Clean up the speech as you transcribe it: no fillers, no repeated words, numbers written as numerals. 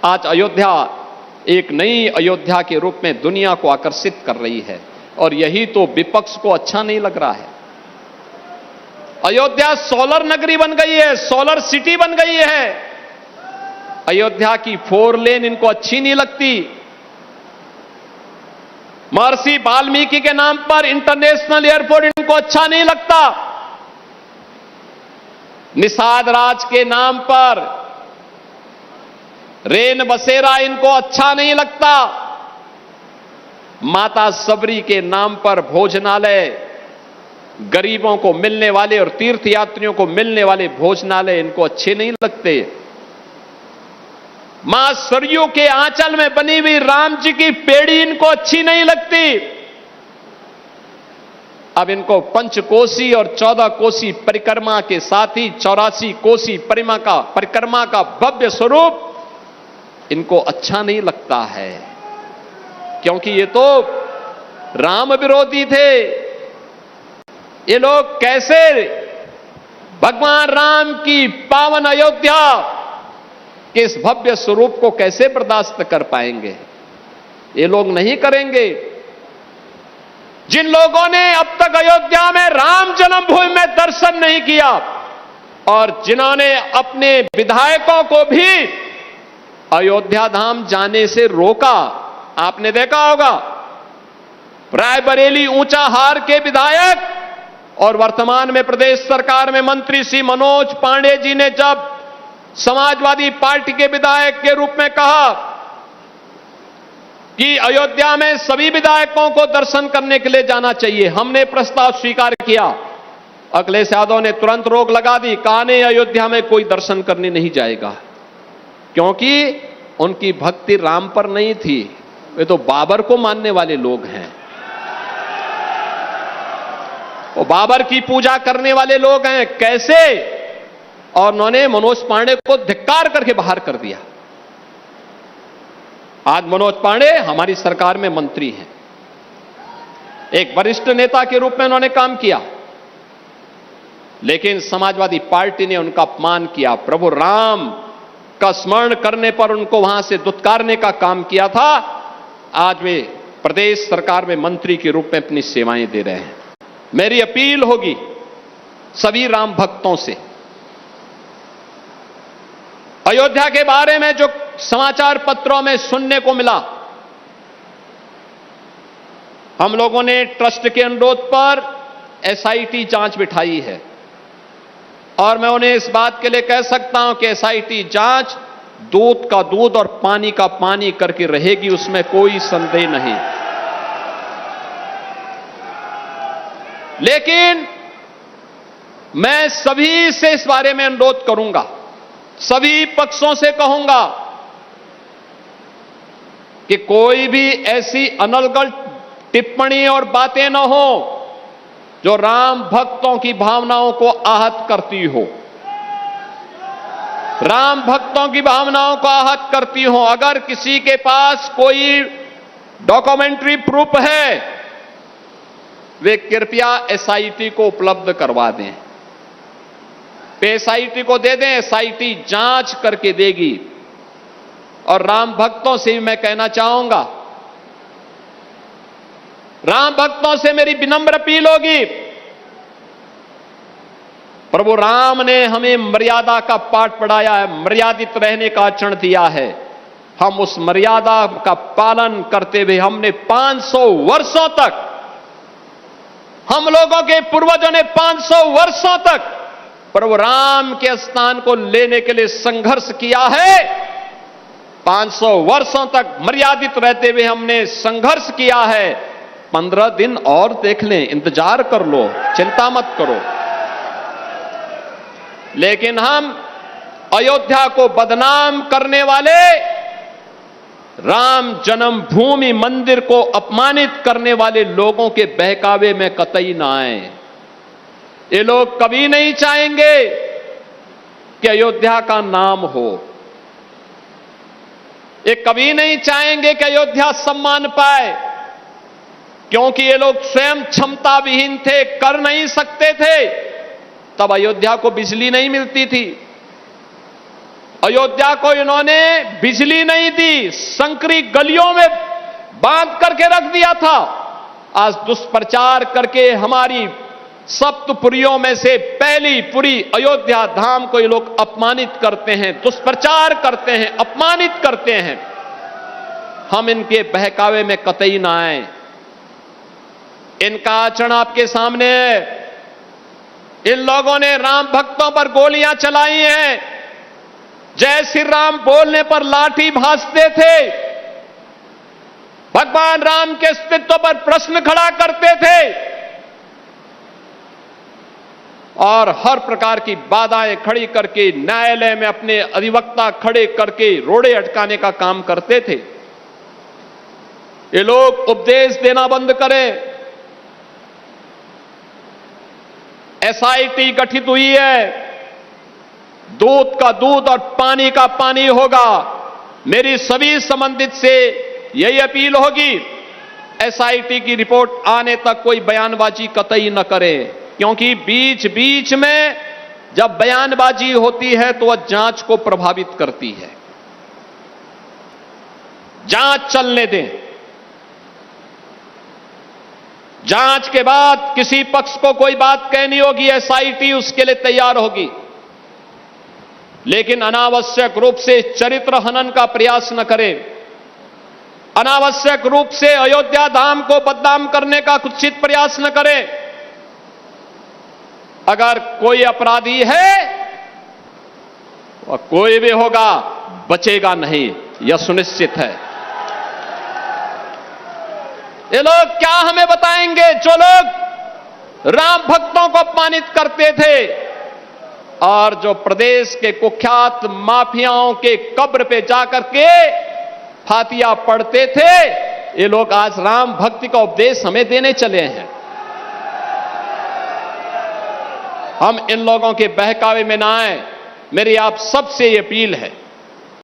आज अयोध्या एक नई अयोध्या के रूप में दुनिया को आकर्षित कर रही है और यही तो विपक्ष को अच्छा नहीं लग रहा है। अयोध्या सोलर नगरी बन गई है, सोलर सिटी बन गई है। अयोध्या की 4 लेन इनको अच्छी नहीं लगती। महर्षि वाल्मीकि के नाम पर इंटरनेशनल एयरपोर्ट इनको अच्छा नहीं लगता। निषाद राज के नाम पर रेन बसेरा इनको अच्छा नहीं लगता। माता सबरी के नाम पर भोजनालय, गरीबों को मिलने वाले और तीर्थयात्रियों को मिलने वाले भोजनालय इनको अच्छे नहीं लगते। मां सरयू के आंचल में बनी हुई राम जी की पेड़ी इनको अच्छी नहीं लगती। अब इनको पंचकोसी और 14 कोसी परिक्रमा के साथ ही 84 कोसी परिक्रमा का भव्य स्वरूप इनको अच्छा नहीं लगता है, क्योंकि ये तो राम विरोधी थे। ये लोग कैसे भगवान राम की पावन अयोध्या के इस भव्य स्वरूप को कैसे बर्दाश्त कर पाएंगे? ये लोग नहीं करेंगे। जिन लोगों ने अब तक अयोध्या में राम जन्मभूमि में दर्शन नहीं किया और जिन्होंने अपने विधायकों को भी अयोध्या धाम जाने से रोका, आपने देखा होगा रायबरेली ऊंचाहार के विधायक और वर्तमान में प्रदेश सरकार में मंत्री श्री मनोज पांडे जी ने जब समाजवादी पार्टी के विधायक के रूप में कहा कि अयोध्या में सभी विधायकों को दर्शन करने के लिए जाना चाहिए, हमने प्रस्ताव स्वीकार किया। अखिलेश यादव ने तुरंत रोक लगा दी, कहा नहीं, अयोध्या में कोई दर्शन करने नहीं जाएगा, क्योंकि उनकी भक्ति राम पर नहीं थी, वे तो बाबर को मानने वाले लोग हैं। वो बाबर की पूजा करने वाले लोग हैं। कैसे? और उन्होंने मनोज पांडे को धिक्कार करके बाहर कर दिया। आज मनोज पांडे हमारी सरकार में मंत्री हैं, एक वरिष्ठ नेता के रूप में उन्होंने काम किया, लेकिन समाजवादी पार्टी ने उनका अपमान किया। प्रभु राम का स्मरण करने पर उनको वहां से दुत्कारने का काम किया था। आज वे प्रदेश सरकार में मंत्री के रूप में अपनी सेवाएं दे रहे हैं। मेरी अपील होगी सभी राम भक्तों से, अयोध्या के बारे में जो समाचार पत्रों में सुनने को मिला, हम लोगों ने ट्रस्ट के अनुरोध पर एसआईटी जांच बिठाई है और मैं उन्हें इस बात के लिए कह सकता हूं कि एसआईटी जांच दूध का दूध और पानी का पानी करके रहेगी, उसमें कोई संदेह नहीं। लेकिन मैं सभी से इस बारे में अनुरोध करूंगा, सभी पक्षों से कहूंगा कि कोई भी ऐसी अनर्गल टिप्पणी और बातें न हो जो राम भक्तों की भावनाओं को आहत करती हो, राम भक्तों की भावनाओं को आहत करती हो। अगर किसी के पास कोई डॉक्यूमेंट्री प्रूफ है, वे कृपया एसआईटी को उपलब्ध करवा दें, एसआईटी को दे दें, एसआईटी जांच करके देगी। और राम भक्तों से भी मैं कहना चाहूंगा, राम भक्तों से मेरी विनम्र अपील होगी, प्रभु राम ने हमें मर्यादा का पाठ पढ़ाया है, मर्यादित रहने का आचरण दिया है। हम उस मर्यादा का पालन करते हुए हमने 500 वर्षों तक, हम लोगों के पूर्वजों ने 500 वर्षों तक प्रभु राम के स्थान को लेने के लिए संघर्ष किया है। 500 वर्षों तक मर्यादित रहते हुए हमने संघर्ष किया है। 15 दिन और देख लें, इंतजार कर लो, चिंता मत करो। लेकिन हम अयोध्या को बदनाम करने वाले, राम जन्मभूमि मंदिर को अपमानित करने वाले लोगों के बहकावे में कतई ना आए। ये लोग कभी नहीं चाहेंगे कि अयोध्या का नाम हो, ये कभी नहीं चाहेंगे कि अयोध्या सम्मान पाए, क्योंकि ये लोग स्वयं क्षमता विहीन थे, कर नहीं सकते थे। तब अयोध्या को बिजली नहीं मिलती थी, अयोध्या को इन्होंने बिजली नहीं दी, संकरी गलियों में बांध करके रख दिया था। आज दुष्प्रचार करके हमारी सप्तपुरियों में से पहली पुरी अयोध्या धाम को ये लोग अपमानित करते हैं, दुष्प्रचार करते हैं, अपमानित करते हैं। हम इनके बहकावे में कतई ना आए। इनका आचरण आपके सामने है। इन लोगों ने राम भक्तों पर गोलियां चलाई हैं। जय श्री राम बोलने पर लाठी भांजते थे, भगवान राम के अस्तित्व पर प्रश्न खड़ा करते थे और हर प्रकार की बाधाएं खड़ी करके न्यायालय में अपने अधिवक्ता खड़े करके रोड़े अटकाने का काम करते थे। ये लोग उपदेश देना बंद करें। एसआईटी गठित हुई है, दूध का दूध और पानी का पानी होगा। मेरी सभी संबंधित से यही अपील होगी, एसआईटी की रिपोर्ट आने तक कोई बयानबाजी कतई न करे, क्योंकि बीच बीच में जब बयानबाजी होती है तो वह जांच को प्रभावित करती है। जांच चलने दें। जांच के बाद किसी पक्ष को कोई बात कहनी होगी, एसआईटी उसके लिए तैयार होगी, लेकिन अनावश्यक रूप से चरित्र हनन का प्रयास न करें। अनावश्यक रूप से अयोध्या धाम को बदनाम करने का कुत्सित प्रयास न करें। अगर कोई अपराधी है वह कोई भी होगा, बचेगा नहीं, यह सुनिश्चित है। ये लोग क्या हमें बताएंगे, जो लोग राम भक्तों को अपमानित करते थे और जो प्रदेश के कुख्यात माफियाओं के कब्र पे जाकर के फातिया पढ़ते थे, ये लोग आज राम भक्ति का उपदेश हमें देने चले हैं। हम इन लोगों के बहकावे में ना आए। मेरी आप सबसे ये अपील है।